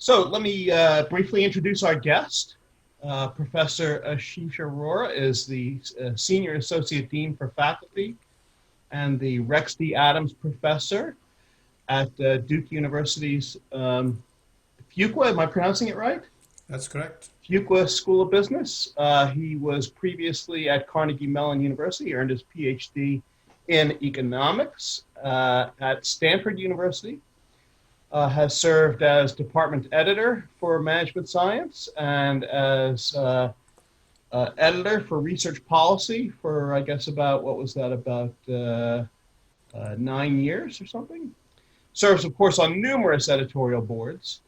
So let me briefly introduce our guest. Professor Ashish Arora is the Senior Associate Dean for Faculty and the Rex D. Adams Professor at Duke University's Fuqua. Am I pronouncing it right? That's correct. Fuqua School of Business. He was previously at Carnegie Mellon University, earned his PhD in economics at Stanford University. Has served as department editor for management science and as editor for research policy for, I guess, about, what was that, about 9 years or something. Serves, of course, on numerous editorial boards.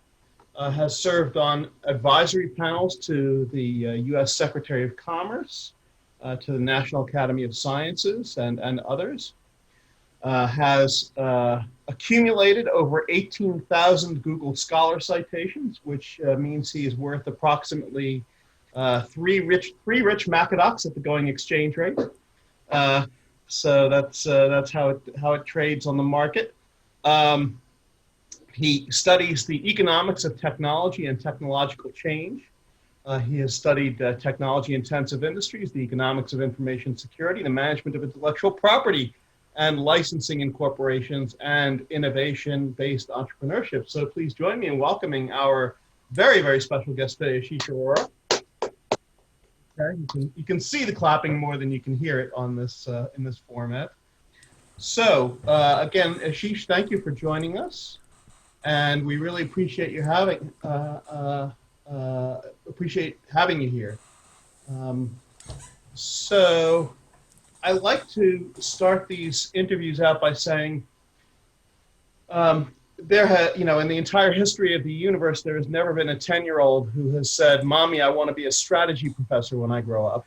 Has served on advisory panels to the U.S. Secretary of Commerce, to the National Academy of Sciences, and others. Has accumulated over 18,000 Google Scholar citations, which means he is worth approximately three rich Macadocs at the going exchange rate. So that's how it trades on the market. He studies the economics of technology and technological change. He has studied technology-intensive industries, the economics of information security, the management of intellectual property, and licensing in corporations, and innovation-based entrepreneurship. So please join me in welcoming our very, very special guest today, Ashish Arora. Okay, you can see the clapping more than you can hear it on this in this format. So again, Ashish, thank you for joining us, and we really appreciate you having you here. So I like to start these interviews out by saying, in the entire history of the universe, there has never been a 10-year-old who has said, "Mommy, I want to be a strategy professor when I grow up."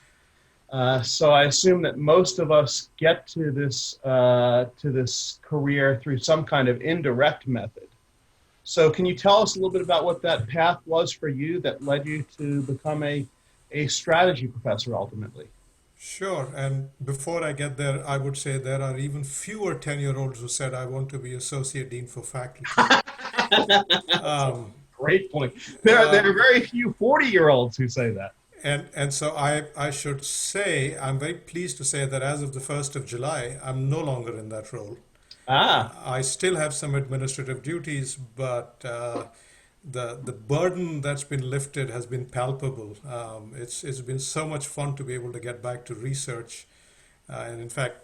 So I assume that most of us get to this career through some kind of indirect method. So can you tell us a little bit about what that path was for you that led you to become a strategy professor ultimately? Sure. And before I get there, I would say there are even fewer 10-year-olds who said, I want to be associate dean for faculty. That's a Um, great point. There are very few 40-year-olds who say that. and so I should say, I'm very pleased to say that as of the 1st of July, I'm no longer in that role. Ah, I still have some administrative duties, but the burden that's been lifted has been palpable. It's been so much fun to be able to get back to research, and in fact,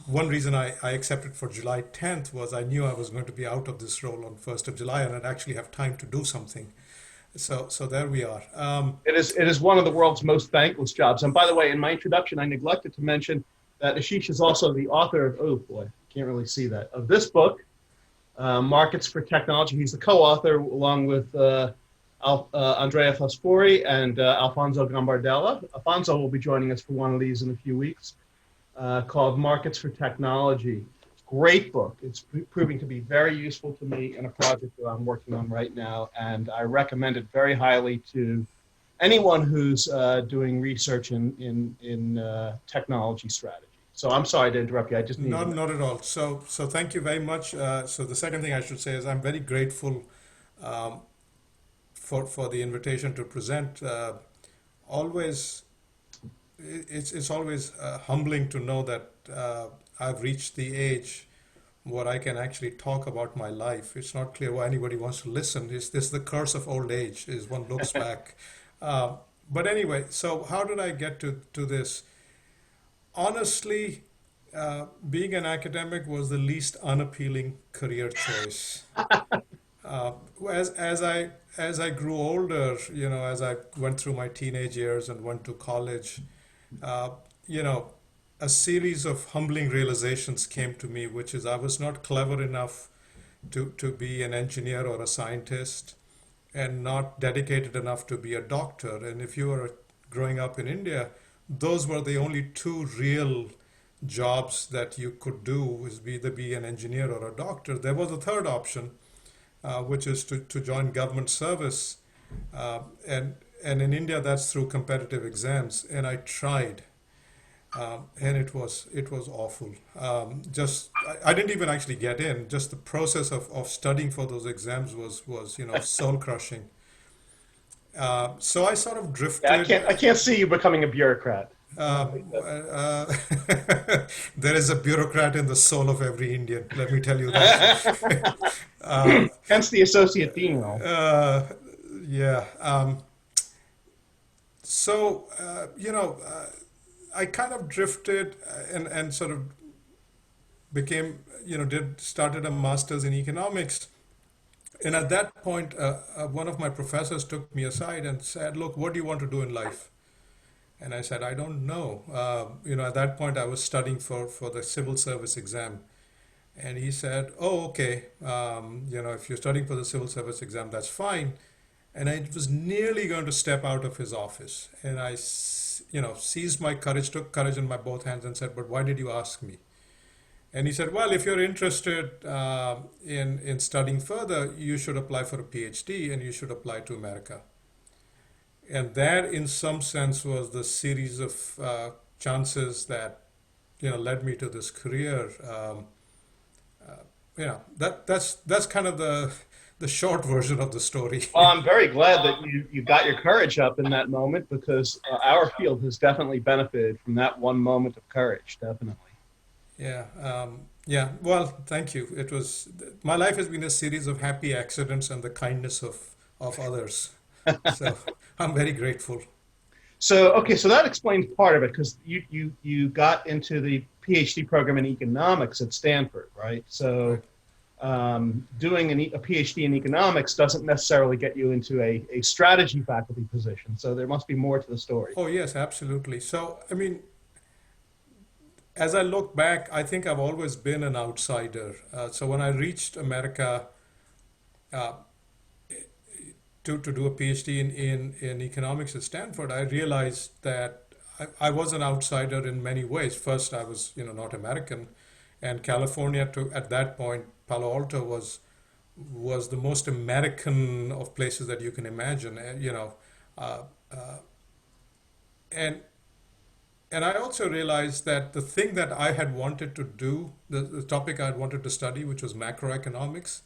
one reason I accepted for July 10th was I knew I was going to be out of this role on 1st of July, and I'd actually have time to do something. So there we are. it is one of the world's most thankless jobs. And by the way, in my introduction, I neglected to mention that Ashish is also the author of, oh boy, can't really see that, of this book, Markets for Technology. He's the co-author along with Andrea Fosfori and Alfonso Gambardella. Alfonso will be joining us for one of these in a few weeks, called Markets for Technology. Great book. It's proving to be very useful to me in a project that I'm working on right now, and I recommend it very highly to anyone who's doing research in technology strategy. So I'm sorry to interrupt you. I just needed Not to. not at all. So thank you very much. So the second thing I should say is I'm very grateful um, for the invitation to present. Always, it's always humbling to know that I've reached the age where I can actually talk about my life. It's not clear why anybody wants to listen. Is this the curse of old age? As one looks back. Uh, but anyway, so how did I get to this? Honestly, being an academic was the least unappealing career choice. Uh, as I grew older, as I went through my teenage years and went to college, uh, you know, a series of humbling realizations came to me, which is I was not clever enough to be an engineer or a scientist, and not dedicated enough to be a doctor. And if you were growing up in India, those were the only two real jobs that you could do, was either be an engineer or a doctor. There was a third option, which is to join government service. And in India, that's through competitive exams. And I tried, and it was awful. Just I didn't even actually get in. Just the process of studying for those exams was soul crushing. So I sort of Yeah, drifted. I can't see you becoming a bureaucrat. I don't think that. Uh, there is a bureaucrat in the soul of every Indian, let me tell you that. Hence the associate dean role. Uh, yeah. I kind of drifted and sort of became, did started a master's in economics. And at that point, one of my professors took me aside and said, "Look, what do you want to do in life?" And I said, "I don't know." At that point, I was studying for the civil service exam. And he said, "Oh, okay. If you're studying for the civil service exam, that's fine." And I was nearly going to step out of his office. And seized my courage, took courage in my both hands and said, "But why did you ask me?" And he said, "Well, if you're interested in studying further, you should apply for a PhD and you should apply to America." And that, in some sense, was the series of chances that led me to this career. That's kind of the short version of the story. Well, I'm very glad that you got your courage up in that moment because our field has definitely benefited from that one moment of courage. Definitely. Yeah, yeah. Well, thank you. It was my life has been a series of happy accidents and the kindness of others. So I'm very grateful. So, okay, so that explains part of it because you got into the PhD program in economics at Stanford, right? So, Right. doing a PhD in economics doesn't necessarily get you into a strategy faculty position. So, there must be more to the story. Oh, yes, absolutely. So, I mean, as I look back, I think I've always been an outsider. So when I reached America uh, to do a PhD in economics at Stanford, I realized that I was an outsider in many ways. First, I was, not American, and California at that point, Palo Alto was the most American of places that you can imagine. Uh, uh, and and I also realized that the thing that I had wanted to do, the topic I had wanted to study, which was macroeconomics,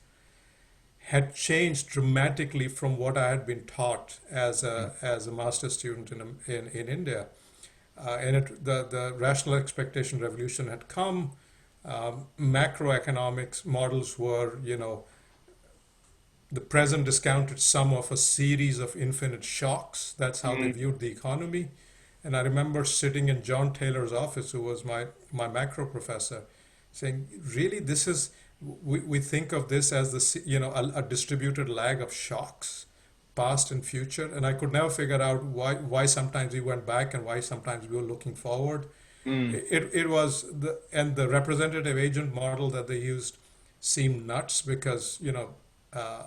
had changed dramatically from what I had been taught as a master's student in India. The rational expectation revolution had come. Macroeconomics models were, the present discounted sum of a series of infinite shocks. That's how they Mm. viewed the economy. And I remember sitting in John Taylor's office, who was my macro professor, saying, "Really, we think of this as a distributed lag of shocks, past and future." And I could never figure out why sometimes we went back and why sometimes we were looking forward. Mm. It was the representative agent model that they used seemed nuts because uh,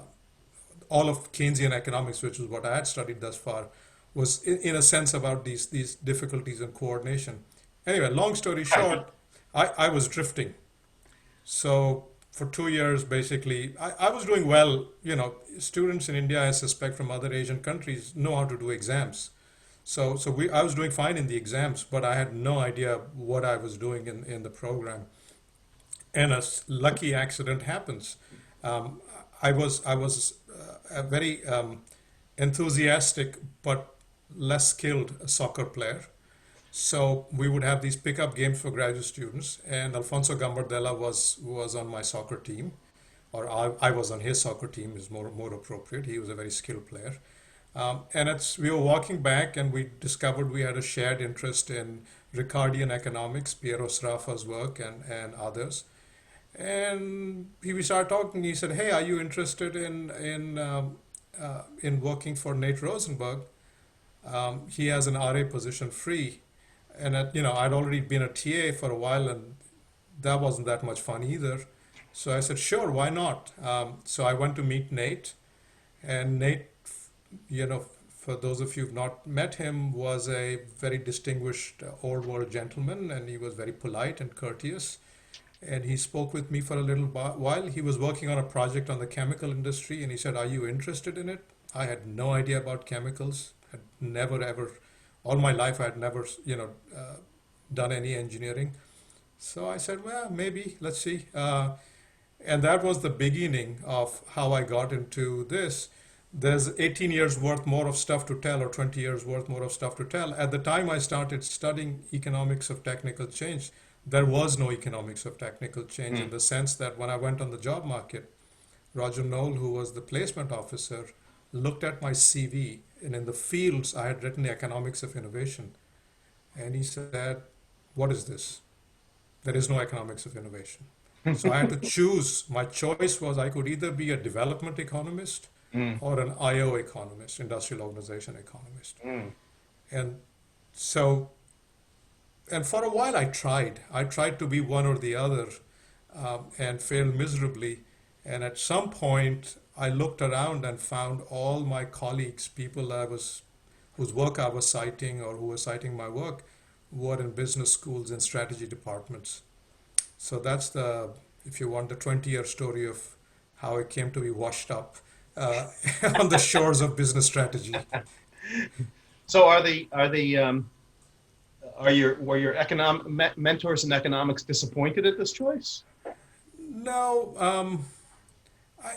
all of Keynesian economics, which is what I had studied thus far, was in a sense about these difficulties in coordination. Anyway, long story short, I was drifting. So for 2 years, basically, I was doing well. Students in India, I suspect, from other Asian countries know how to do exams. So I was doing fine in the exams, but I had no idea what I was doing in the program. And a lucky accident happens. Um, I was a very enthusiastic but less skilled soccer player. So we would have these pickup games for graduate students, and Alfonso Gambardella was on my soccer team, or I was on his soccer team is more appropriate. He was a very skilled player, and we were walking back, and we discovered we had a shared interest in Ricardian economics, Piero Sraffa's work, and others. And we started talking. He said, "Hey, are you interested in working for Nate Rosenberg? He has an RA position free." And I'd already been a TA for a while, and that wasn't that much fun either. So I said, "Sure, why not?" So I went to meet Nate, and Nate, for those of you who've not met him, was a very distinguished old world gentleman, and he was very polite and courteous. And he spoke with me for a little while. He was working on a project on the chemical industry, and he said, "Are you interested in it?" I had no idea about chemicals. Had never ever, all my life, I had never, done any engineering. So I said, "Well, maybe. Let's see." And that was the beginning of how I got into this. there's 18 years worth more of stuff to tell, or 20 years worth more of stuff to tell. At the time I started studying economics of technical change, there was no economics of technical change, in Mm. the sense that when I went on the job market, Roger Knoll, who was the placement officer, looked at my CV, and in the fields I had written economics of innovation, and he said, "What is this? There is no economics of innovation." So I had to choose. My choice was, I could either be a development economist Mm. or an IO economist, industrial organization economist. Mm. And so, and for a while I tried. I tried to be one or the other, and failed miserably. And at some point, I looked around and found all my colleagues, people whose work I was citing or who were citing my work, were in business schools and strategy departments. So that's the, if you want, the 20-year story of how I came to be washed up uh, on the shores of business strategy. So are your were your mentors in economics disappointed at this choice? No,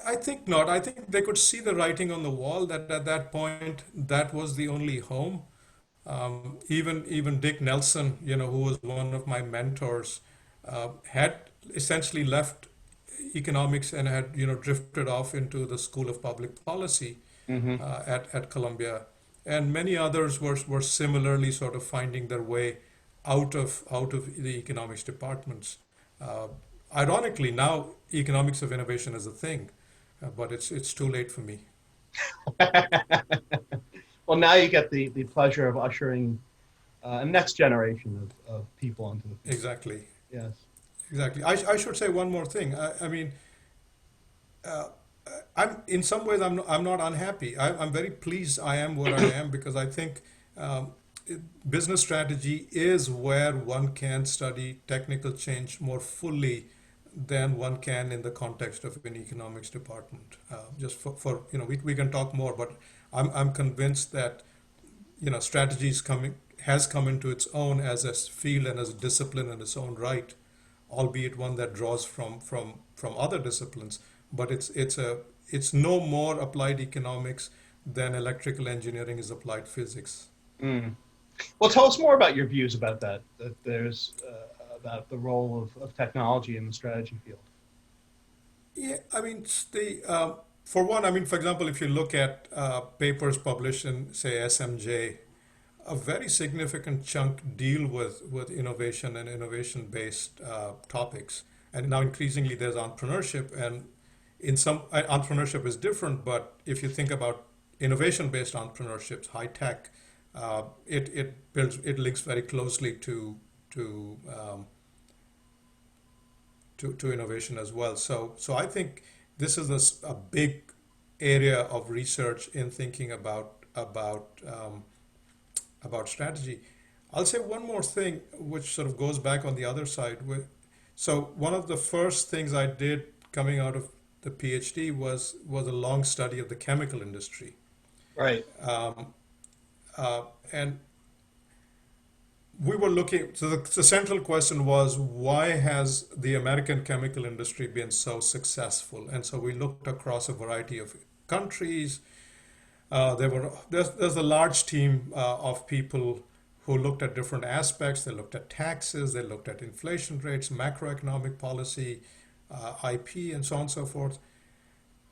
I think not. I think they could see the writing on the wall that at that point that was the only home. Even Dick Nelson, who was one of my mentors, had essentially left economics and had drifted off into the School of Public Policy Hmm. at Columbia, and many others were similarly sort of finding their way out of the economics departments. Uh, Ironically, now economics of innovation is a thing, but it's too late for me. Well, now you get the pleasure of ushering a next generation of people onto the field. Exactly, Yes. exactly. I should say one more thing. I mean, uh, I'm in some ways I'm not unhappy. I'm very pleased I am where I am, because I think um, business strategy is where one can study technical change more fully than one can in the context of an economics department. Just for we can talk more, but I'm convinced that strategy has come into its own as a field and as a discipline in its own right, albeit one that draws from other disciplines. But it's no more applied economics than electrical engineering is applied physics. Mm. Well, tell us more about your views about that. That there's about the role of technology in the strategy field. Yeah, I mean, for one, I mean, for example, if you look at papers published in, say, SMJ, a very significant chunk deal with innovation and innovation-based topics. And now increasingly there's entrepreneurship, and in some entrepreneurship is different, but if you think about innovation-based entrepreneurships, high tech, it links very closely to um, to innovation as well. So I think this is a big area of research in thinking about strategy. I'll say one more thing, which sort of goes back on the other side. So one of the first things I did coming out of the PhD was a long study of the chemical industry, Right. um, and we were looking. So the central question was, why has the American chemical industry been so successful? And so we looked across a variety of countries. There's a large team of people who looked at different aspects. They looked at taxes, they looked at inflation rates, macroeconomic policy, IP, and so on and so forth.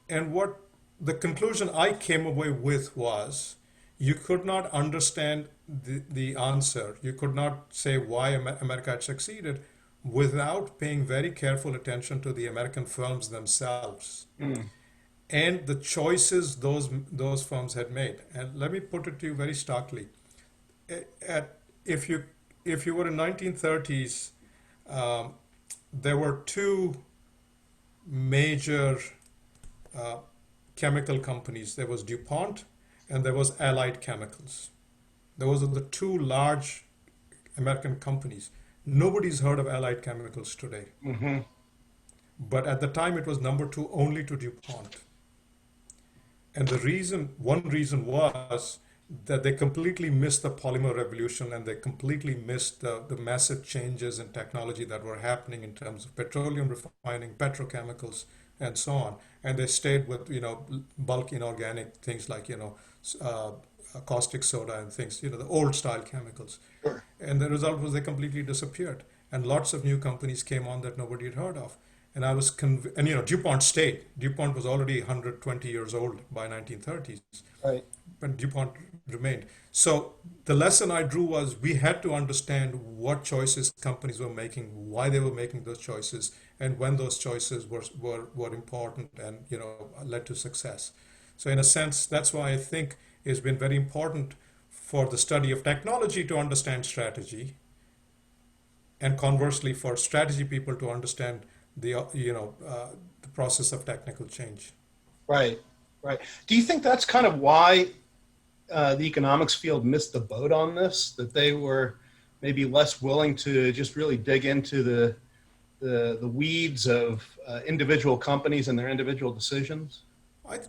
And what the conclusion I came away with was, you could not understand the answer. You could not say why America had succeeded without paying very careful attention to the American firms themselves Mm. and the choices those firms had made. And let me put it to you very starkly: at, if you were in 1930s, um, there were two major uh, chemical companies. There was DuPont and there was Allied Chemicals. Those are the two large American companies. Nobody's heard of Allied Chemicals today, Hmm. but at the time it was number two only to DuPont. And one reason was that they completely missed the polymer revolution, and they completely missed the massive changes in technology that were happening in terms of petroleum refining, petrochemicals, and so on. And they stayed with, bulk inorganic things like, caustic soda and things, the old style chemicals. Sure. And the result was they completely disappeared. And lots of new companies came on that nobody had heard of. And I was and DuPont stayed. DuPont was already 120 years old by 1930s, Right. but DuPont remained. So the lesson I drew was we had to understand what choices companies were making, why they were making those choices, and when those choices were important and led to success. So in a sense, that's why I think it's been very important for the study of technology to understand strategy, and conversely for strategy people to understand the process of technical change. Right. Right. Do you think that's kind of why the economics field missed the boat on this? That they were maybe less willing to just really dig into the weeds of individual companies and their individual decisions?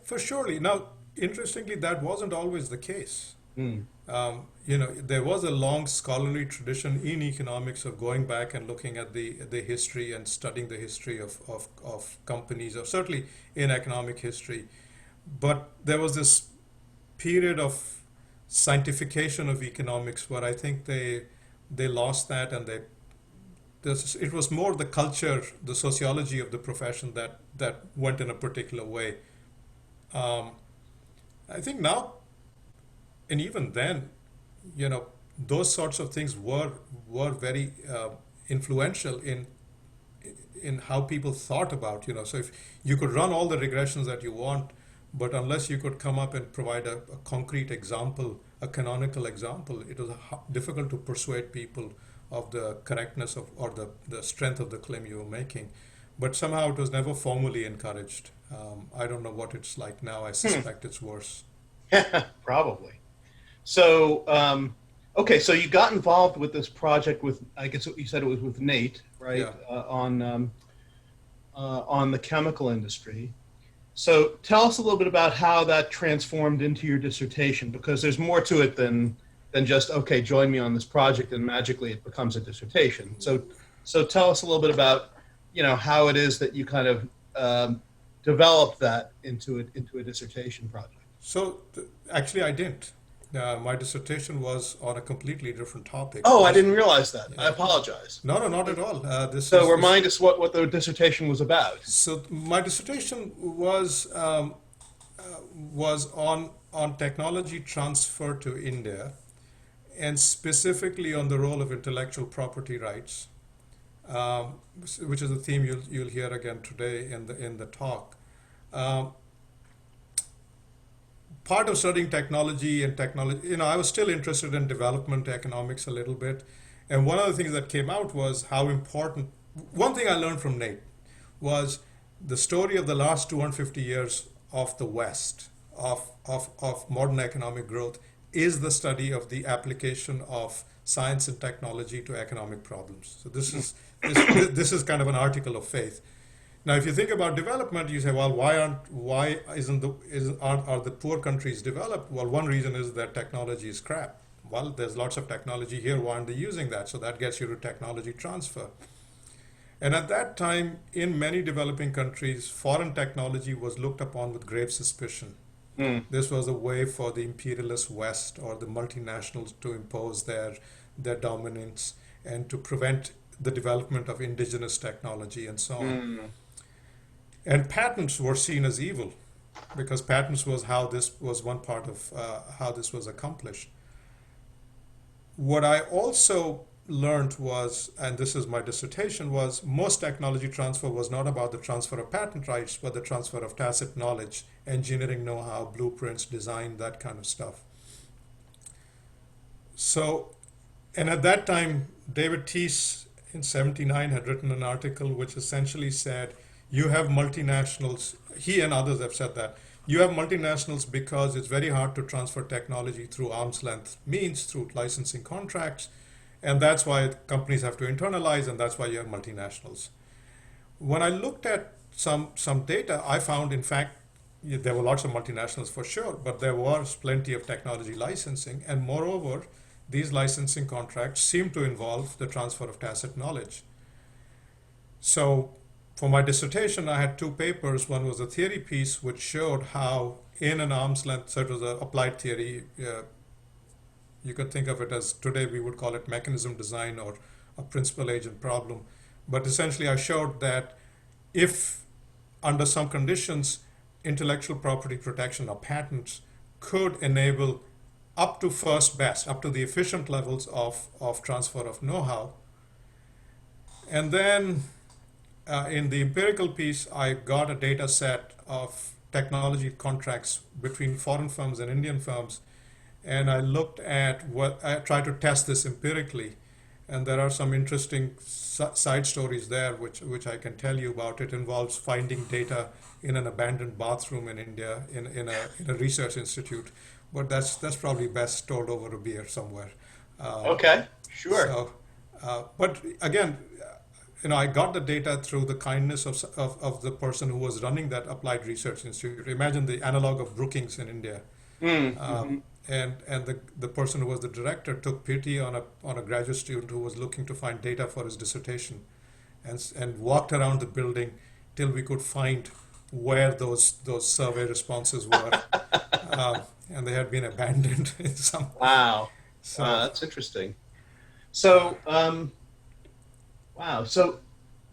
For surely. Now, interestingly, that wasn't always the case. Hmm. There was a long scholarly tradition in economics of going back and looking at the history and studying the history of companies, or certainly in economic history. But there was this period of scientification of economics where I think they lost that, and it was more the culture, the sociology of the profession that went in a particular way. Um, I think now, and even then, those sorts of things were very influential in how people thought about. So if you could run all the regressions that you want, but unless you could come up and provide a concrete example, a canonical example, it was difficult to persuade people of the correctness of, or the strength of the claim you were making. But somehow it was never formally encouraged. I don't know what it's like now. I suspect it's worse. Probably. So, okay, so you got involved with this project with, I guess you said it was with Nate, right? Yeah. On the chemical industry. So tell us a little bit about how that transformed into your dissertation, because there's more to it than just, okay, join me on this project and magically it becomes a dissertation. So tell us a little bit about, how it is that you kind of developed that into a dissertation project. So actually, I didn't. My dissertation was on a completely different topic. Oh, I didn't realize that. I Yeah. apologize. No, not at all. So remind us what the dissertation was about. So my dissertation was on technology transfer to India, and specifically on the role of intellectual property rights, which is a theme you'll hear again today in the talk. Um, Part of studying technology, I was still interested in development economics a little bit. And one of the things that came out was how important, one thing I learned from Nate was the story of the last 250 years of the West, of modern economic growth, is the study of the application of science and technology to economic problems. So this is kind of an article of faith. Now, if you think about development, you say, well, aren't the poor countries developed? Well, one reason is that technology is crap. Well, there's lots of technology here. Why aren't they using that? So that gets you to technology transfer. And at that time, in many developing countries, foreign technology was looked upon with grave suspicion. Mm. This was a way for the imperialist West or the multinationals to impose their dominance and to prevent the development of indigenous technology and so on. Mm. And patents were seen as evil, because patents was how this was one part of how this was accomplished. What I also learned was, and this is my dissertation, was most technology transfer was not about the transfer of patent rights, but the transfer of tacit knowledge, engineering know-how, blueprints, design, that kind of stuff. So, and at that time, David Teese in '79 had written an article which essentially said, you have multinationals, he and others have said that, you have multinationals because it's very hard to transfer technology through arm's length means, through licensing contracts, and that's why companies have to internalize, and that's why you have multinationals. When I looked at some data, I found, in fact, there were lots of multinationals for sure, but there was plenty of technology licensing, and moreover, these licensing contracts seem to involve the transfer of tacit knowledge. So For my dissertation, I had two papers. One was a theory piece which showed how, in an arm's length, so it was an applied theory. You could think of it as today we would call it mechanism design or a principal agent problem. But essentially, I showed that if, under some conditions, intellectual property protection or patents could enable up to first best, up to the efficient levels of transfer of know how. And then in the empirical piece, I got a data set of technology contracts between foreign firms and Indian firms, and I looked at what I tried to test this empirically, and there are some interesting side stories there which I can tell you about. It involves finding data in an abandoned bathroom in India in a research institute, but that's probably best told over a beer somewhere. Um, Okay, sure. so, but again, I got the data through the kindness of the person who was running that applied research institute. Imagine the analog of Brookings in India. Mm-hmm. And the person who was the director took pity on a graduate student who was looking to find data for his dissertation, and walked around the building till we could find where those survey responses were, and they had been abandoned in some. Wow. Wow, So that's interesting. So, wow. So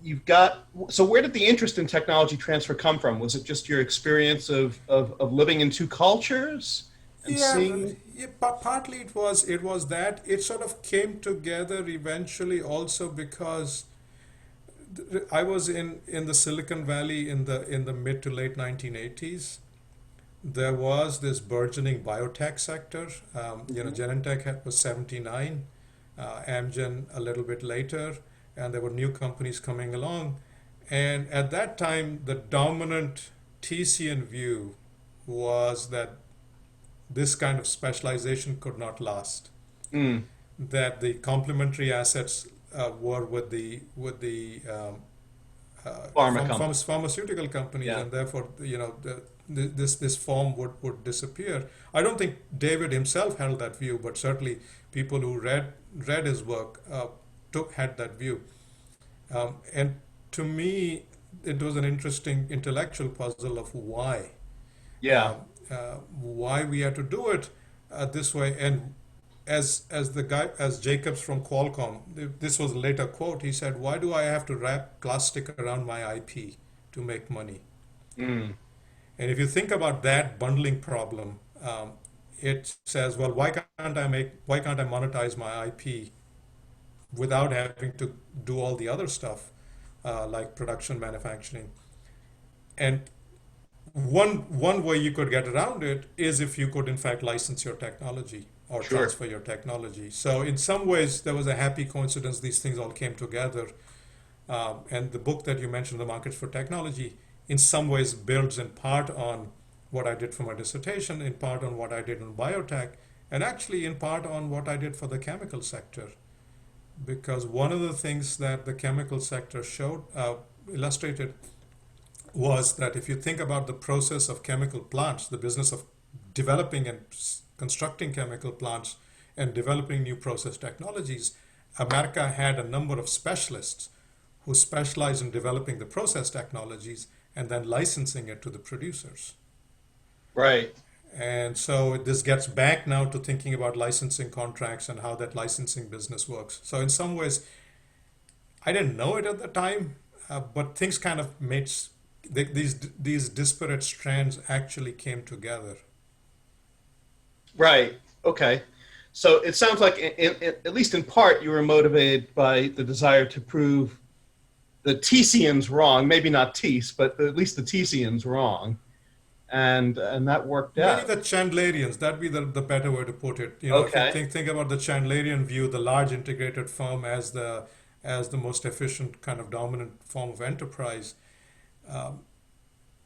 you've got, so where did the interest in technology transfer come from? Was it just your experience of living in two cultures and yeah, seeing? yeah, partly it was that it sort of came together eventually also because I was in the Silicon Valley in the mid to late 1980s. There was this burgeoning biotech sector. Mhm. Genentech was 79, Amgen a little bit later, and there were new companies coming along. And at that time, the dominant TCN view was that this kind of specialization could not last. Mm, That the complementary assets were with the pharma company. pharmaceutical companies, Yeah. and therefore, this form would disappear. I don't think David himself held that view, but certainly people who read his work had that view. And to me, it was an interesting intellectual puzzle of Yeah. um, why we had to do it this way. And as the guy, as Jacobs from Qualcomm, this was a later quote. He said, "Why do I have to wrap plastic around my IP to make money?" Mm, And if you think about that bundling problem, it says, "Well, why can't I monetize my IP without having to do all the other stuff like production, manufacturing?" And one way you could get around it is if you could in fact license your technology or sure. transfer your technology. So in some ways there was a happy coincidence these things all came together. And the book that you mentioned, The Markets for Technology, in some ways builds in part on what I did for my dissertation, in part on what I did in biotech, and actually in part on what I did for the chemical sector. Because one of the things that the chemical sector illustrated, was that if you think about the process of chemical plants, the business of developing and constructing chemical plants and developing new process technologies, America had a number of specialists who specialize in developing the process technologies and then licensing it to the producers. Right. And so this gets back now to thinking about licensing contracts and how that licensing business works. So in some ways, I didn't know it at the time, but things kind of these disparate strands actually came together. Right. Okay. So it sounds like, at least in part, you were motivated by the desire to prove the Tesians wrong. Maybe not Ties, but at least the Tesians wrong, and that worked Maybe out. the Chandlerians, that'd be the better way to put it. If you Okay. think about the Chandlerian view, the large integrated firm as the most efficient kind of dominant form of enterprise, um,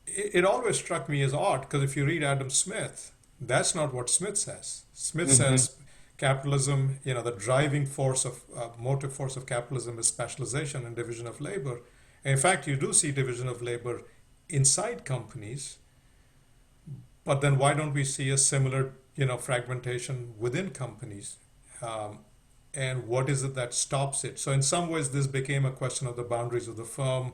it always struck me as odd because if you read Adam Smith, that's not what Smith says. Smith Hmm. says capitalism, the driving force of motive force of capitalism is specialization and division of labor. And in fact, you do see division of labor inside companies, but then why don't we see a similar, fragmentation within companies? Um, and what is it that stops it? So in some ways, this became a question of the boundaries of the firm,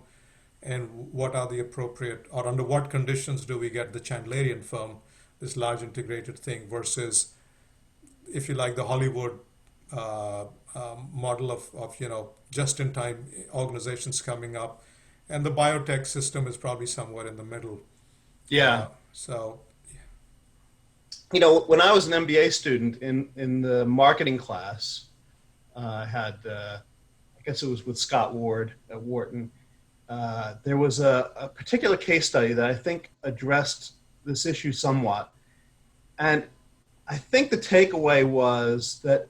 and what are the appropriate, or under what conditions do we get the Chandlerian firm, this large integrated thing, versus, if you like, the Hollywood uh, model of just in time organizations coming up, and the biotech system is probably somewhere in the middle. Yeah. So When I was an MBA student in the marketing class, I had, I guess it was with Scott Ward at Wharton. There was a particular case study that I think addressed this issue somewhat. And I think the takeaway was that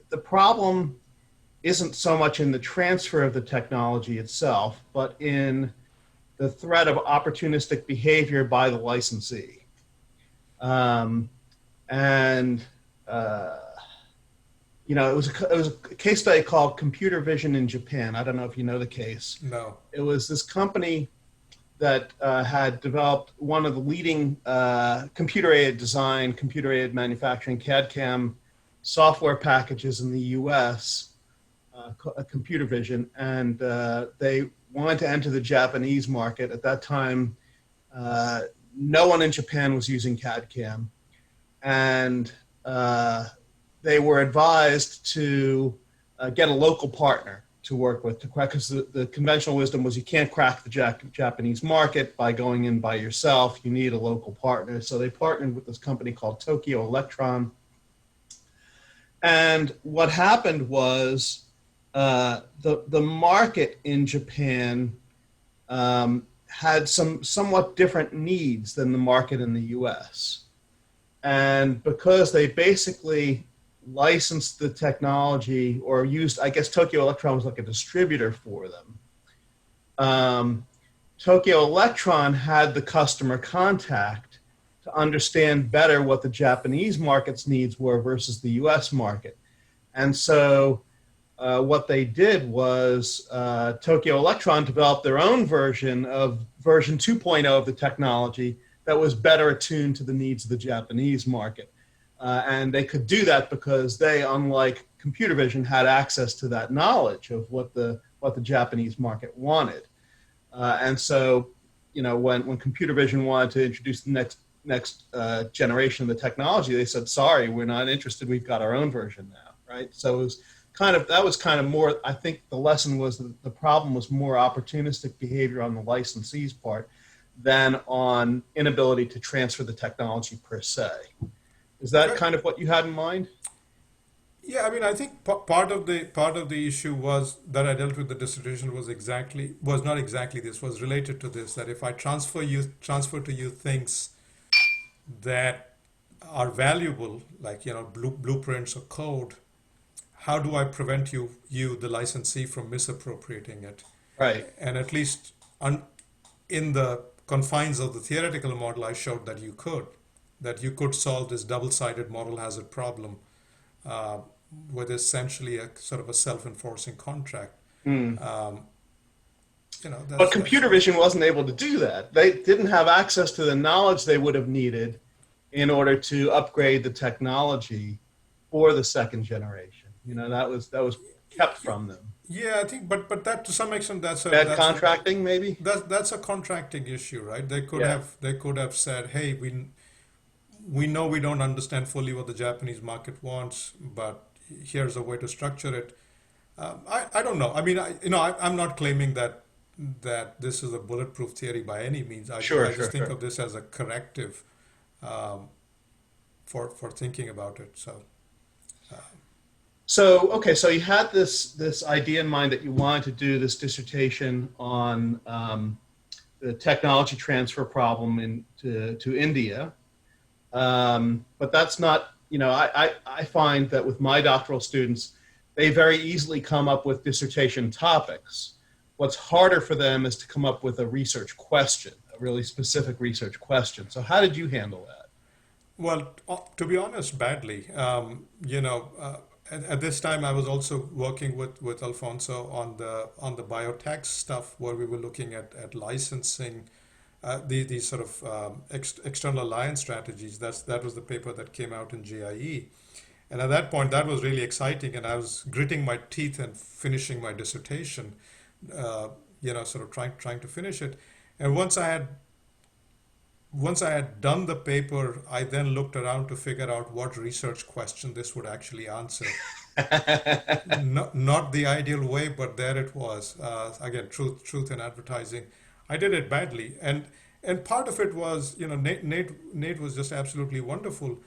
the problem isn't so much in the transfer of the technology itself, but in the threat of opportunistic behavior by the licensee. Um, and uh, it was a case study called Computer Vision in Japan. I don't know if you know the case. no. It was this company that had developed one of the leading computer-aided design, computer-aided manufacturing CAD/CAM software packages in the U.S. Computer vision, and they wanted to enter the Japanese market. At that time, no one in Japan was using CAD/CAM, and they were advised to get a local partner to work with to crack, because the conventional wisdom was you can't crack the Japanese market by going in by yourself. You need a local partner. So they partnered with this company called Tokyo Electron. And what happened was the market in Japan had some somewhat different needs than the market in the U.S. And because they basically licensed the technology, or used, I guess Tokyo Electron was like a distributor for them. Tokyo Electron had the customer contact to understand better what the Japanese market's needs were versus the US market. And so what they did was Tokyo Electron developed their own version 2.0 of the technology that was better attuned to the needs of the Japanese market. And they could do that because they, unlike computer vision, had access to that knowledge of what the Japanese market wanted. And so, when computer vision wanted to introduce the next generation of the technology, they said, "Sorry, we're not interested. We've got our own version now." Right? So it was kind of more. I think the lesson was that the problem was more opportunistic behavior on the licensee's part than on inability to transfer the technology per se. Is that kind of what you had in mind? Yeah, I mean, I think part of the issue was that I dealt with the dissertation was not exactly this, was related to this, that if I transfer to you things that are valuable, like blueprints or code, how do I prevent you the licensee from misappropriating it? Right. And at least in the confines of the theoretical model, I showed that you could solve this double-sided moral hazard problem uh, with essentially a sort of a self-enforcing contract. Mm. Um, But that's computer vision wasn't able to do that. They didn't have access to the knowledge they would have needed in order to upgrade the technology for the second generation. That was kept from them. yeah, I think, but that to some extent Bad contracting, maybe. that's a contracting issue, right? Yeah. They could have said, hey, we know we don't understand fully what the Japanese market wants, but here's a way to structure it. I don't know. I mean, I'm not claiming that this is a bulletproof theory by any means. Sure, I just sure, think sure. of this as a corrective um, for thinking about it. So So, okay, so you had this idea in mind that you wanted to do this dissertation on the technology transfer problem to India. But that's not, I find that with my doctoral students, they very easily come up with dissertation topics. What's harder for them is to come up with a research question, a really specific research question. So how did you handle that? well, to be honest, badly. At this time, I was also working with Alfonso on the biotech stuff, where we were looking at licensing these sort of external alliance strategies. That was the paper that came out in JIE, and at that point, that was really exciting, and I was gritting my teeth and finishing my dissertation. Uh, sort of trying to finish it. And once I had done the paper, I then looked around to figure out what research question this would actually answer. Not the ideal way, but there it was. Again, truth in advertising. I did it badly, and part of it was, Nate was just absolutely wonderful,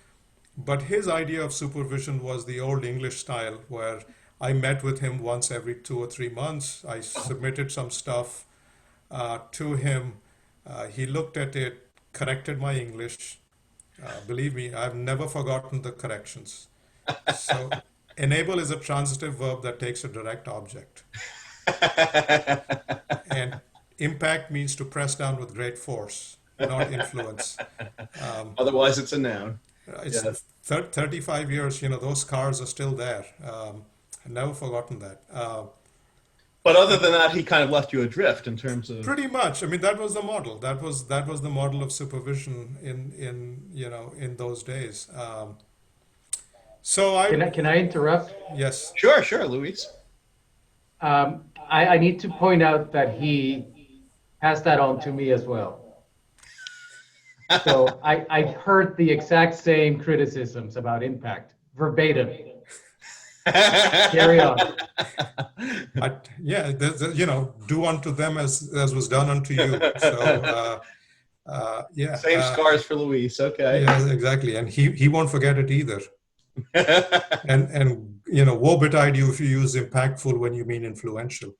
but his idea of supervision was the old English style, where I met with him once every 2 or 3 months. I submitted some stuff to him. He looked at it, corrected my English. Believe me, I've never forgotten the corrections. So, enable is a transitive verb that takes a direct object. And impact means to press down with great force, not influence. Otherwise, it's a noun. It's Yes. 35 years, those scars are still there. I've never forgotten that. But other than that, he kind of left you adrift in terms of. Pretty much. I mean, that was the model. That was the model of supervision in those days. So Can I interrupt? yes. Sure, sure, Luis. I need to point out that he passed that on to me as well. So I heard the exact same criticisms about impact, verbatim. Carry on. Yeah, do unto them as was done unto you. So, yeah. Same scars for Luis. Okay. Yeah, exactly. And he won't forget it either. And woe betide you if you use impactful when you mean influential.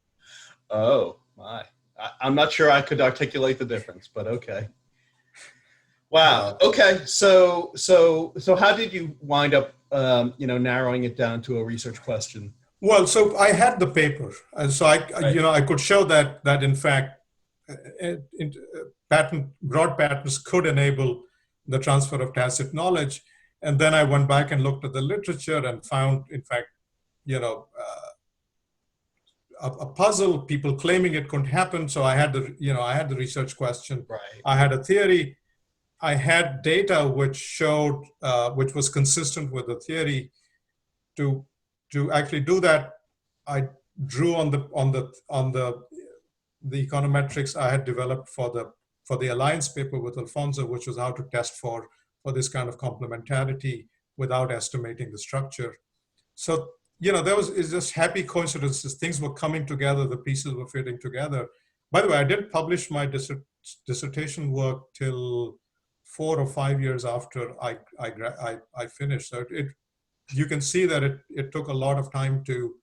Oh my! I'm not sure I could articulate the difference, but okay. Wow. Okay. So how did you wind up, narrowing it down to a research question? Well, so I had the paper, and so I could show that in fact, broad patents could enable the transfer of tacit knowledge. And then I went back and looked at the literature and found, in fact, a puzzle, people claiming it couldn't happen. So I had the research question. Right. I had a theory. I had data which showed, which was consistent with the theory. To actually do that, I drew on the econometrics I had developed for the Alliance paper with Alfonso, which was how to test for this kind of complementarity without estimating the structure. So, it's just happy coincidences. Things were coming together, the pieces were fitting together. By the way, I didn't publish my dissertation work till 4 or 5 years after I finished. So you can see that it took a lot of time to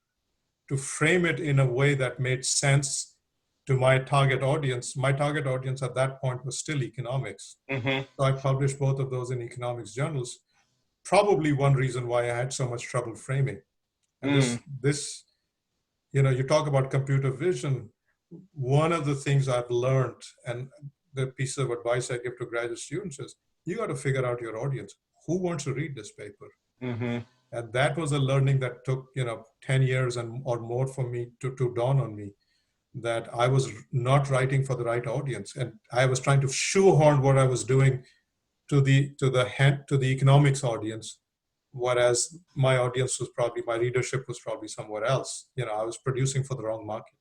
frame it in a way that made sense to my target audience. My target audience at that point was still economics. Mm-hmm. So I published both of those in economics journals. Probably one reason why I had so much trouble framing. And this, you talk about computer vision. One of the things I've learned, and the piece of advice I give to graduate students is, you got to figure out your audience. Who wants to read this paper? Mm-hmm. And that was a learning that took 10 years or more for me to dawn on me, that I was not writing for the right audience, and I was trying to shoehorn what I was doing to the economics audience, whereas my readership was probably somewhere else. I was producing for the wrong market.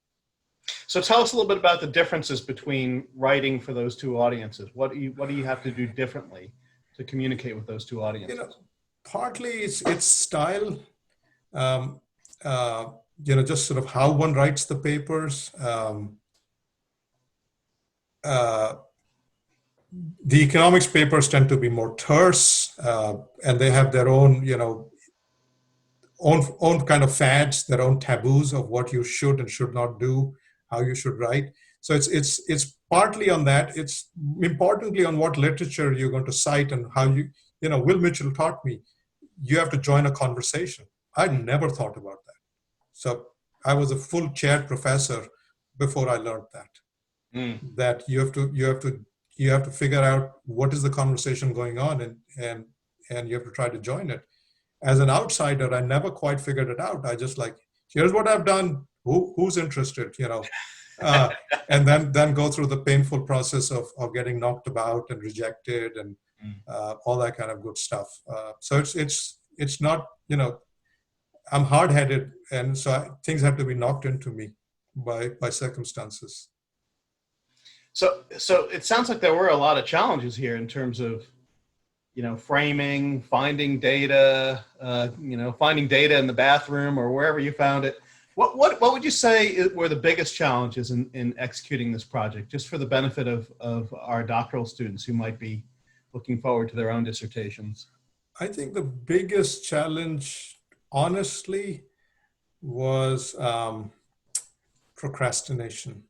So tell us a little bit about the differences between writing for those two audiences. What do you have to do differently to communicate with those two audiences? Partly it's style. Just sort of how one writes the papers. The economics papers tend to be more terse, and they have their own, own kind of fads, their own taboos of what you should and should not do, how you should write. So it's partly on that. It's importantly on what literature you're going to cite and how Will Mitchell taught me, you have to join a conversation. I'd never thought about that. So I was a full chair professor before I learned that. That you have to figure out what is the conversation going on, and you have to try to join it. As an outsider, I never quite figured it out. I just here's what I've done. Who's interested? And then go through the painful process of getting knocked about and rejected and all that kind of good stuff. So it's not, I'm hard-headed, and so things have to be knocked into me. by circumstances. So it sounds like there were a lot of challenges here in terms of, framing, finding data, finding data in the bathroom or wherever you found it. What would you say were the biggest challenges in executing this project, just for the benefit of our doctoral students who might be looking forward to their own dissertations? I think the biggest challenge, honestly, was procrastination.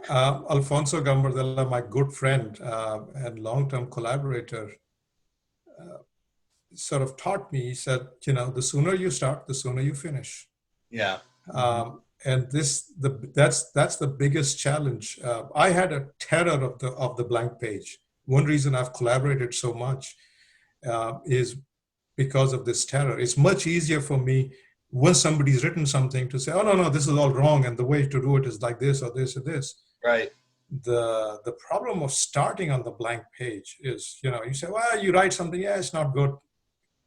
Alfonso Gambardella, my good friend and long-term collaborator, sort of taught me. He said, the sooner you start, the sooner you finish. Yeah. And that's the biggest challenge. I had a terror of the blank page. One reason I've collaborated so much is because of this terror. It's much easier for me once somebody's written something to say, oh, no, this is all wrong, and the way to do it is like this or this or this. Right. The problem of starting on the blank page is, you say, well, you write something, yeah, it's not good.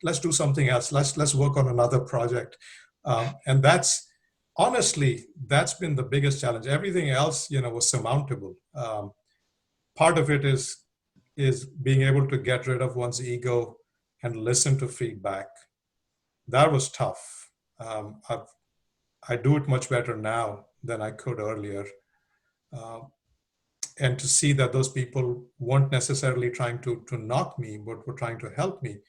Let's do something else. Let's work on another project. And honestly, that's been the biggest challenge. Everything else, was surmountable. Part of it is being able to get rid of one's ego and listen to feedback. That was tough. I do it much better now than I could earlier. And to see that those people weren't necessarily trying to knock me, but were trying to help me.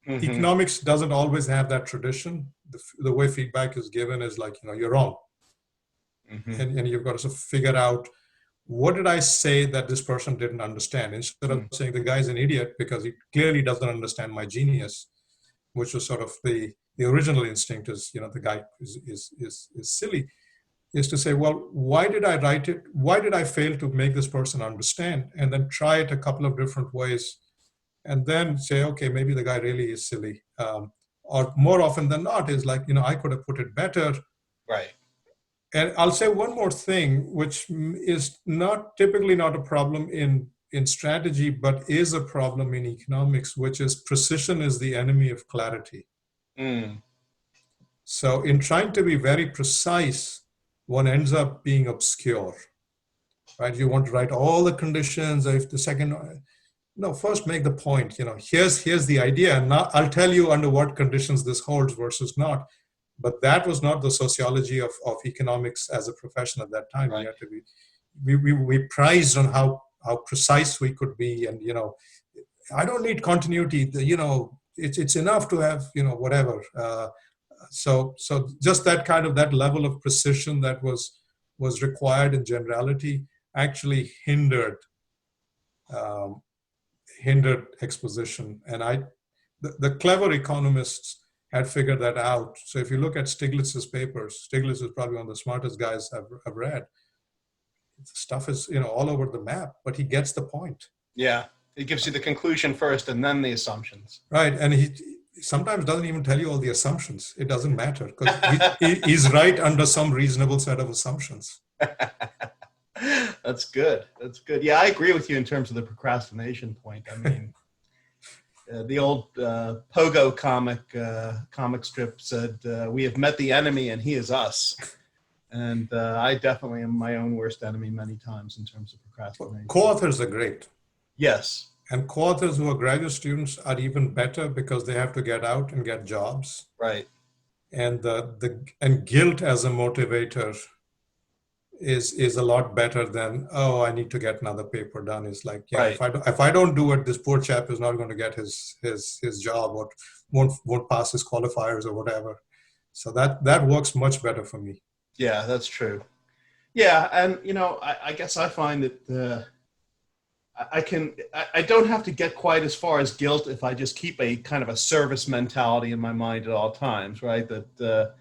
Mm-hmm. Economics doesn't always have that tradition. The way feedback is given is like, you're wrong. Mm-hmm. And you've got to sort of figure out, what did I say that this person didn't understand? Instead of saying the guy's an idiot because he clearly doesn't understand my genius, which was sort of the original instinct is, the guy is silly, is to say, well, why did I write it? Why did I fail to make this person understand? And then try it a couple of different ways. And then say, okay, maybe the guy really is silly. Or more often than not is like, I could have put it better. Right. And I'll say one more thing, which is typically not a problem in strategy, but is a problem in economics, which is precision is the enemy of clarity. Mm. So in trying to be very precise, one ends up being obscure, right? You want to write all the conditions. If the second, no, first make the point, here's the idea. And now I'll tell you under what conditions this holds versus not. But that was not the sociology of economics as a profession at that time. Right. We had to be, we prized on how precise we could be. And, I don't need continuity, it's enough to have, whatever. So just that level of precision that was required in generality actually hindered exposition. And the clever economists had figured that out. So if you look at Stiglitz's papers, Stiglitz is probably one of the smartest guys I've read. The stuff is, all over the map, but he gets the point. Yeah, it gives you the conclusion first and then the assumptions. Right, and he sometimes doesn't even tell you all the assumptions. It doesn't matter because he's right under some reasonable set of assumptions. That's good. Yeah, I agree with you in terms of the procrastination point. I mean, the old Pogo comic strip said, "We have met the enemy, and he is us." And I definitely am my own worst enemy many times in terms of procrastination. Co-authors are great. Yes. And co-authors who are graduate students are even better because they have to get out and get jobs. Right. And and guilt as a motivator is a lot better than, oh, I need to get another paper done. It's like, yeah, right. if I don't do it, this poor chap is not going to get his job or won't pass his qualifiers or whatever. So that works much better for me. Yeah, that's true. Yeah, and I guess I find that I don't have to get quite as far as guilt if I just keep a kind of a service mentality in my mind at all times, right? That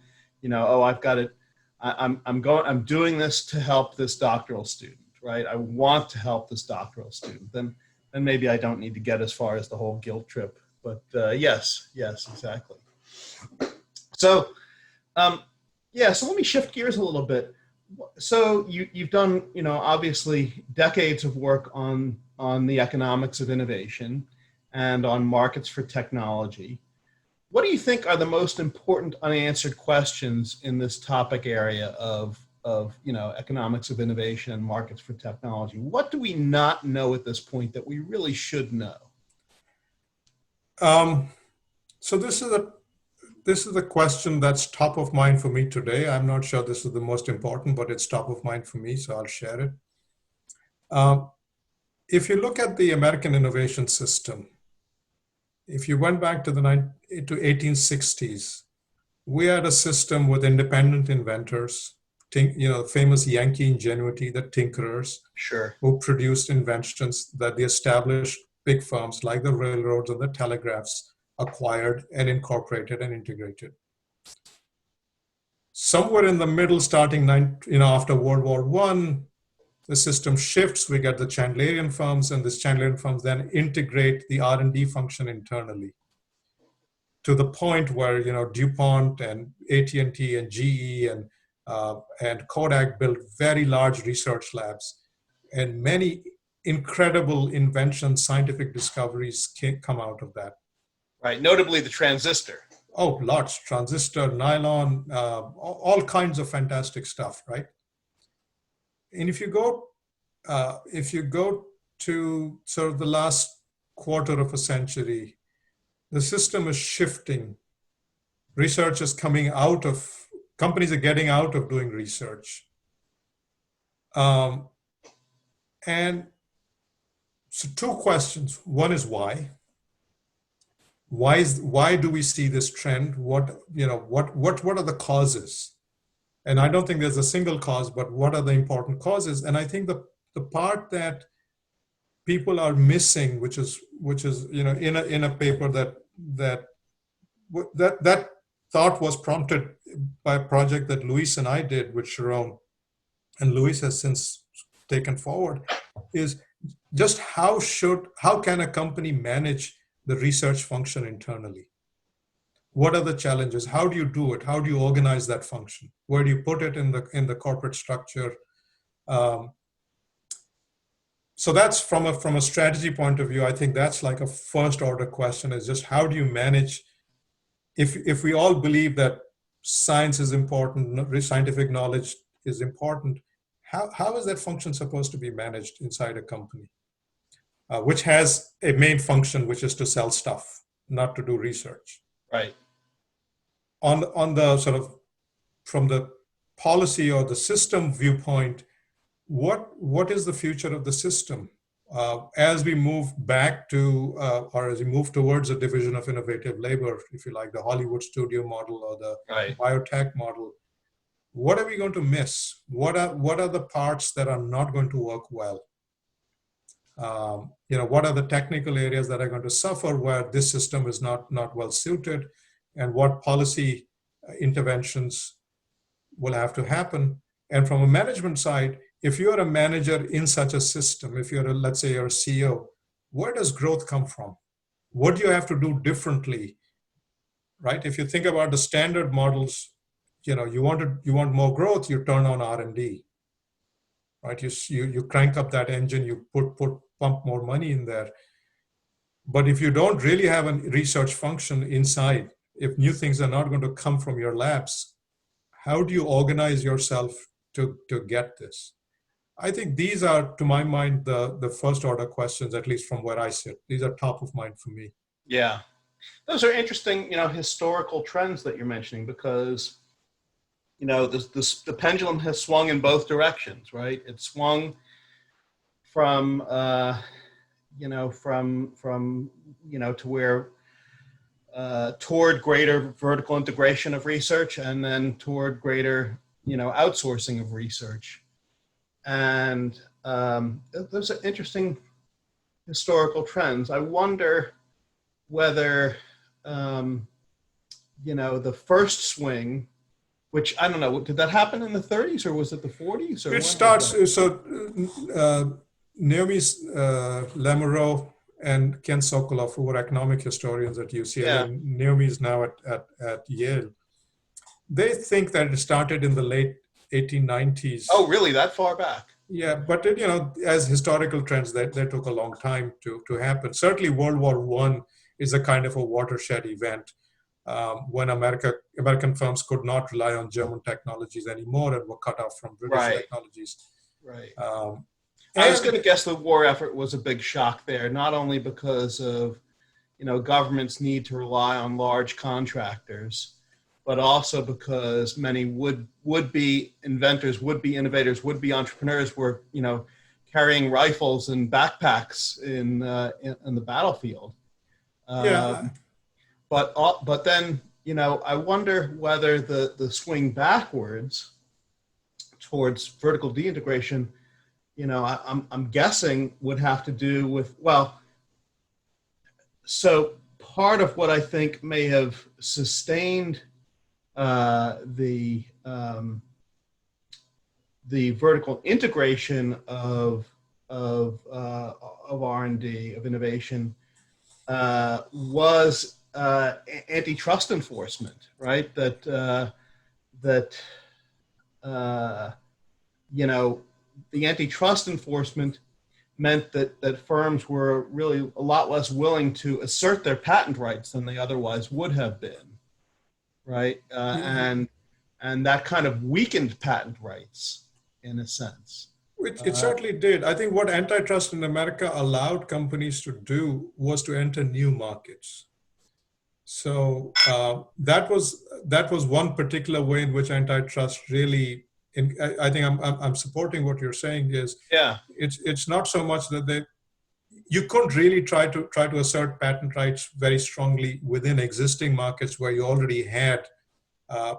I've got it. I'm doing this to help this doctoral student, right? I want to help this doctoral student. Then maybe I don't need to get as far as the whole guilt trip. But yes, exactly. So, so let me shift gears a little bit. So you've done, obviously decades of work on the economics of innovation and on markets for technology. What do you think are the most important unanswered questions in this topic area of economics of innovation and markets for technology? What do we not know at this point that we really should know? So this is a question that's top of mind for me today. I'm not sure this is the most important, but it's top of mind for me, so I'll share it. If you look at the American innovation system, if you went back to the 1860s, we had a system with independent inventors, famous Yankee ingenuity, the tinkerers, Sure. who produced inventions that the established big firms like the railroads and the telegraphs acquired and incorporated and integrated. Somewhere in the middle, starting after World War I, the system shifts. We get the Chandlerian firms, and these Chandlerian firms then integrate the R&D function internally to the point where DuPont and AT&T and GE and Kodak built very large research labs, and many incredible inventions, scientific discoveries come out of that. Right, notably the transistor. Oh, lots, transistor, nylon, all kinds of fantastic stuff, right? And if you go to sort of the last quarter of a century, the system is shifting. Research is coming out of, companies are getting out of doing research. And so two questions. One is why? Why do we see this trend? What are the causes? And I don't think there's a single cause, but what are the important causes? And I think the part that people are missing, which is in a paper that thought was prompted by a project that Luis and I did with Sharon, and Luis has since taken forward, is just how can a company manage the research function internally? What are the challenges? How do you do it? How do you organize that function? Where do you put it in the corporate structure? So that's from a strategy point of view. I think that's like a first order question, is just how do you manage, if we all believe that science is important, scientific knowledge is important, how is that function supposed to be managed inside a company, which has a main function, which is to sell stuff, not to do research? Right. On the sort of, from the policy or the system viewpoint, what is the future of the system as we move back to, or as we move towards a division of innovative labor, if you like, the Hollywood studio model or the biotech model? What are we going to miss? What are the parts that are not going to work well? What are the technical areas that are going to suffer where this system is not well suited, and what policy interventions will have to happen? And from a management side, if you're a manager in such a system, if let's say you're a CEO, where does growth come from? What do you have to do differently, right? If you think about the standard models, you want more growth, you turn on R&D, right? You crank up that engine, you pump more money in there. But if you don't really have a research function inside, if new things are not going to come from your labs, how do you organize yourself to get this? I think these are, to my mind, the first order questions, at least from where I sit. These are top of mind for me. Yeah. Those are interesting, historical trends that you're mentioning, because, the pendulum has swung in both directions, right? It swung from, to where, toward greater vertical integration of research, and then toward greater, outsourcing of research. And those are interesting historical trends. I wonder whether, the first swing, which I don't know, did that happen in the 30s or was it the 40s? Or it starts, so Naomi Lamoureux and Ken Sokolov, who were economic historians at UCLA, Yeah. Naomi is now at Yale. They think that it started in the late 1890s. Oh, really? That far back? Yeah, but as historical trends, they took a long time to happen. Certainly World War I is a kind of a watershed event when American firms could not rely on German technologies anymore and were cut off from British Right. technologies. Right. Um, I was going to guess the war effort was a big shock there, not only because of, governments need to rely on large contractors, but also because many would-be inventors, would-be innovators, would-be entrepreneurs were, carrying rifles and backpacks in the battlefield. yeah, But then, I wonder whether the swing backwards towards vertical deintegration, I'm guessing would have to do with, so part of what I think may have sustained the vertical integration of R&D, of innovation, was antitrust enforcement, right? The antitrust enforcement meant that firms were really a lot less willing to assert their patent rights than they otherwise would have been, right? And that kind of weakened patent rights in a sense. It certainly did. I think what antitrust in America allowed companies to do was to enter new markets. So that was one particular way in which antitrust really. I think I'm supporting what you're saying. Is it's not so much that you couldn't really try to assert patent rights very strongly within existing markets where you already had a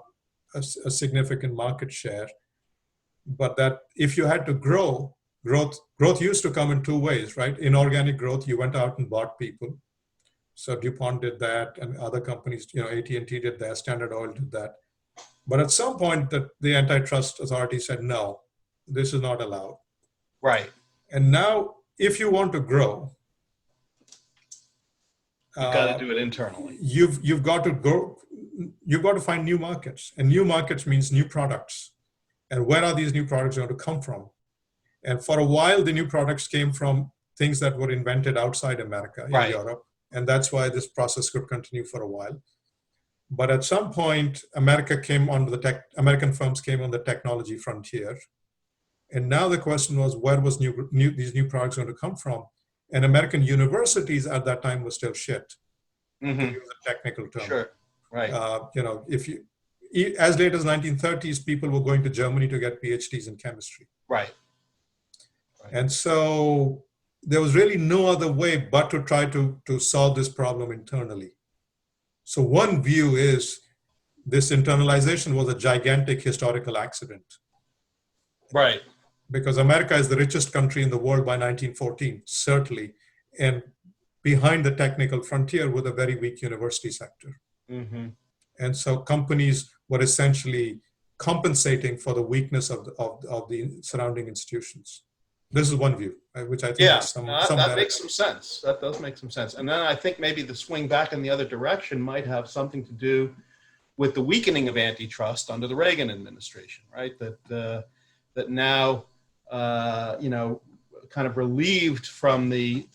significant market share. But that if you had to growth used to come in two ways, right? Inorganic growth, you went out and bought people. So DuPont did that, and other companies, AT&T did that, Standard Oil did that. But at some point, the antitrust authority said, no, this is not allowed. Right. And now, if you want to grow, you've got to do it internally. You've got to go. You've got to find new markets, and new markets means new products. And where are these new products going to come from? And for a while, the new products came from things that were invented outside America, in Europe. And that's why this process could continue for a while. But at some point, American firms came on the technology frontier. And now the question was, where was these new products going to come from? And American universities at that time were still shit, to use a technical term. Sure, right. As late as 1930s, people were going to Germany to get PhDs in chemistry. Right. And so there was really no other way but to try to solve this problem internally. So one view is this internalization was a gigantic historical accident. Right. Because America is the richest country in the world by 1914, certainly. And behind the technical frontier with a very weak university sector. Mm-hmm. And so companies were essentially compensating for the weakness of the surrounding institutions. This is one view, which I think has some that makes some sense. That does make some sense. And then I think maybe the swing back in the other direction might have something to do with the weakening of antitrust under the Reagan administration, right? That now, kind of relieved from the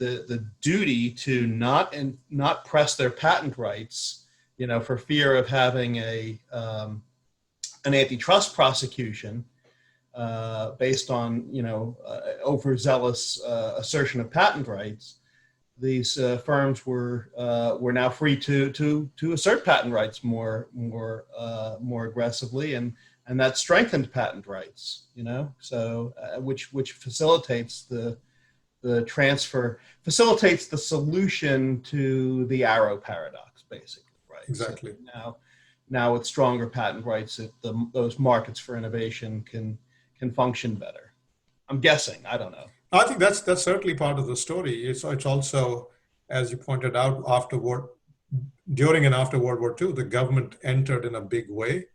duty to not press their patent rights, for fear of having an antitrust prosecution based on overzealous assertion of patent rights. These firms were now free to assert patent rights more aggressively, and that strengthened patent rights. So which facilitates the transfer, facilitates the solution to the arrow paradox, basically. Right. Exactly. So now with stronger patent rights, those markets for innovation can function better. I'm guessing. I don't know. I think that's certainly part of the story. It's also, as you pointed out, during and after World War II, the government entered in a big way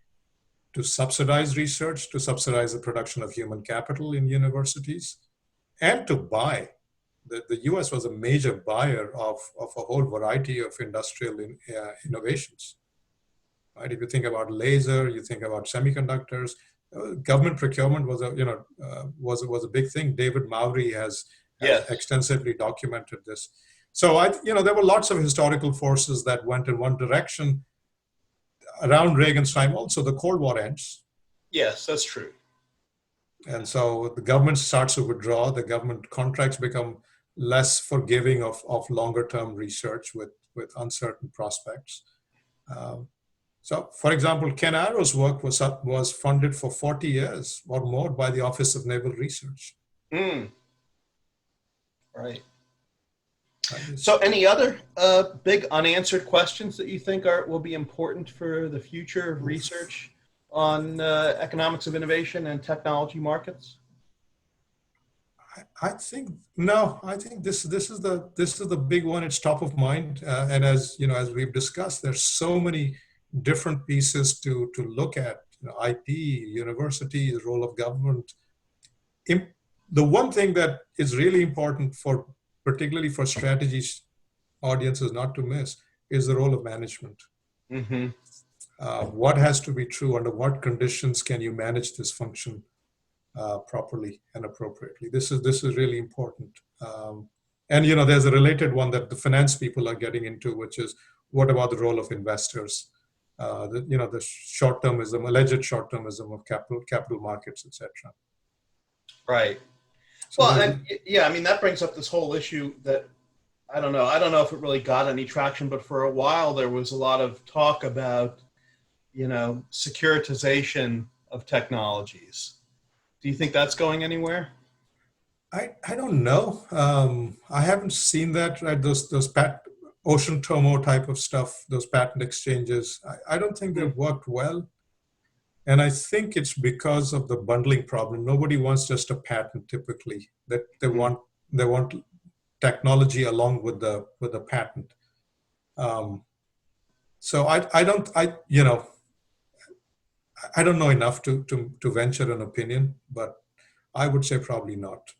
to subsidize research, to subsidize the production of human capital in universities, and to buy. The US was a major buyer of a whole variety of industrial innovations. Right? If you think about laser, you think about semiconductors, government procurement was a big thing. David Mowry has extensively documented this. So there were lots of historical forces that went in one direction, around Reagan's time also, the Cold War ends. Yes, that's true. And so the government starts to withdraw, the government contracts become less forgiving of longer term research with uncertain prospects. Um, so, for example, Ken Arrow's work was funded for 40 years or more by the Office of Naval Research. Mm, right. Right? So, any other big unanswered questions that you think will be important for the future of research on economics of innovation and technology markets? I think no. I think this is the big one. It's top of mind, and as you know, as we've discussed, there's so many different pieces to look at. You know, IP, universities, role of government. The one thing that is really important for, particularly for strategies audiences not to miss, is the role of management. Mm-hmm. What has to be true? Under what conditions can you manage this function properly and appropriately? This is really important. And you know, there's a related one that the finance people are getting into, which is what about the role of investors? The short-termism, alleged short-termism of capital markets, etc. Right. So Well, and yeah, I mean, that brings up this whole issue that I don't know. I don't know if it really got any traction, but for a while there was a lot of talk about, securitization of technologies. Do you think that's going anywhere? I don't know. I haven't seen that, right? Those Ocean Tomo type of stuff, those patent exchanges. I don't think they've worked well. And I think it's because of the bundling problem. Nobody wants just a patent typically. That they want technology along with the patent. So I don't know enough to venture an opinion, but I would say probably not.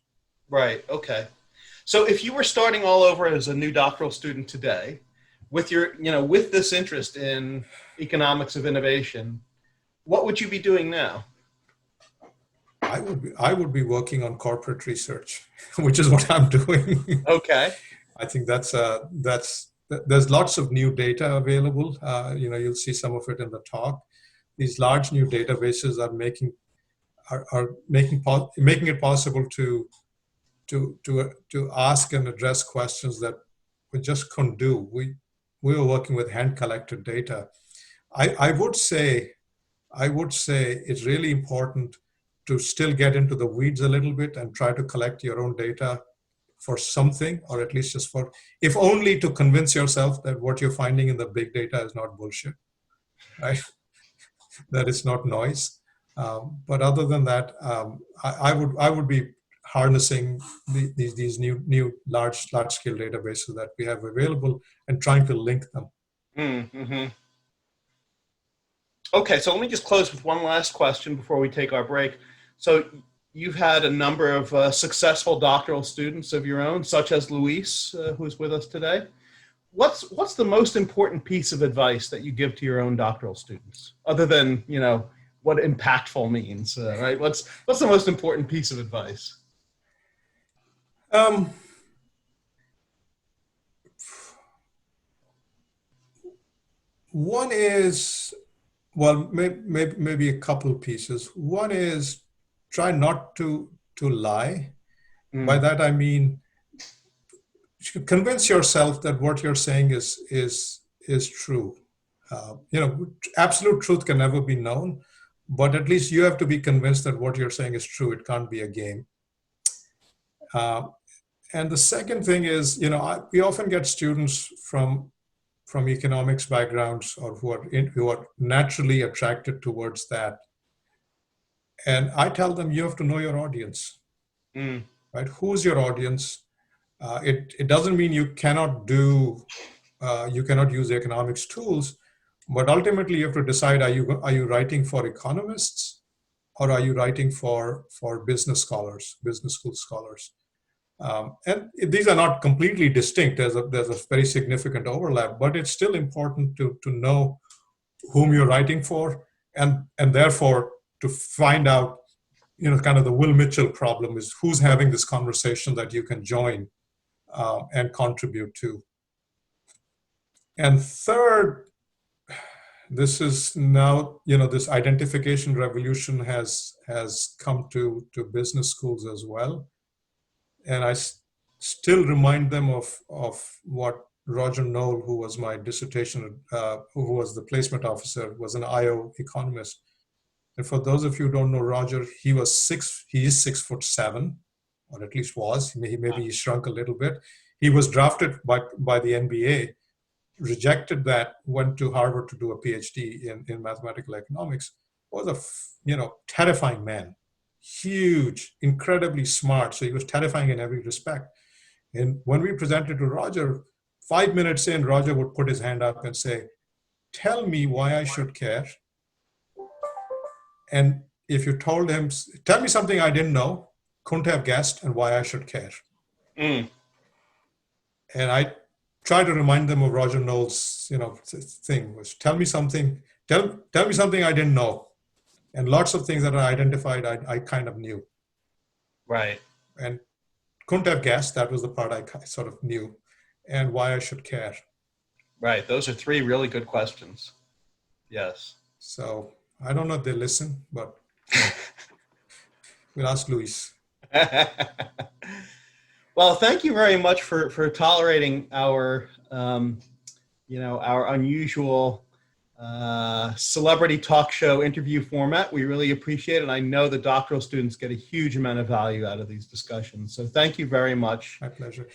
Right. Okay. So if you were starting all over as a new doctoral student today, with with this interest in economics of innovation, what would you be doing now? I would be working on corporate research, which is what I'm doing. Okay. I think there's lots of new data available. You'll see some of it in the talk. These large new databases are making it possible to ask and address questions that we just couldn't do. We were working with hand collected data. I would say it's really important to still get into the weeds a little bit and try to collect your own data for something, or at least just for, if only to convince yourself that what you're finding in the big data is not bullshit, right? That it's not noise. But other than that, I would be harnessing these new large scale databases that we have available and trying to link them. Mm-hmm. Okay, so let me just close with one last question before we take our break. So you've had a number of successful doctoral students of your own, such as Luis, who's with us today. What's the most important piece of advice that you give to your own doctoral students, other than what impactful means, right? What's the most important piece of advice? One is, well, maybe a couple pieces. One is try not to lie. By that I mean convince yourself that what you're saying is true. Absolute truth can never be known, but at least you have to be convinced that what you're saying is true. It can't be a game. And the second thing is, we often get students from economics backgrounds or who are naturally attracted towards that. And I tell them, you have to know your audience, right? Who's your audience? It doesn't mean you cannot use economics tools, but ultimately you have to decide, are you writing for economists or are you writing for business scholars, business school scholars? And these are not completely distinct. There's a very significant overlap, but it's still important to know whom you're writing for, and therefore to find out, kind of the Will Mitchell problem is who's having this conversation that you can join and contribute to. And third, this is now, this identification revolution has come to business schools as well. And I still remind them of what Roger Knoll, who was my dissertation, who was the placement officer, was an IO economist. And for those of you who don't know Roger, he is 6'7", or at least was. Maybe he shrunk a little bit. He was drafted by the NBA, rejected that, went to Harvard to do a PhD in mathematical economics. Was a terrifying man, huge, incredibly smart. So he was terrifying in every respect. And when we presented to Roger, 5 minutes in, Roger would put his hand up and say, "Tell me why I should care." And if you told him, "Tell me something I didn't know, couldn't have guessed, and why I should care." Mm. And I try to remind them of Roger Knoll's, thing was, tell me something I didn't know. And lots of things that I identified, I kind of knew. Right. And couldn't have guessed, that was the part I sort of knew, and why I should care. Right. Those are three really good questions. Yes. So I don't know if they listen, but we'll ask Luis. Well, thank you very much for tolerating our, our unusual celebrity talk show interview format. We really appreciate it. I know the doctoral students get a huge amount of value out of these discussions. So thank you very much. My pleasure.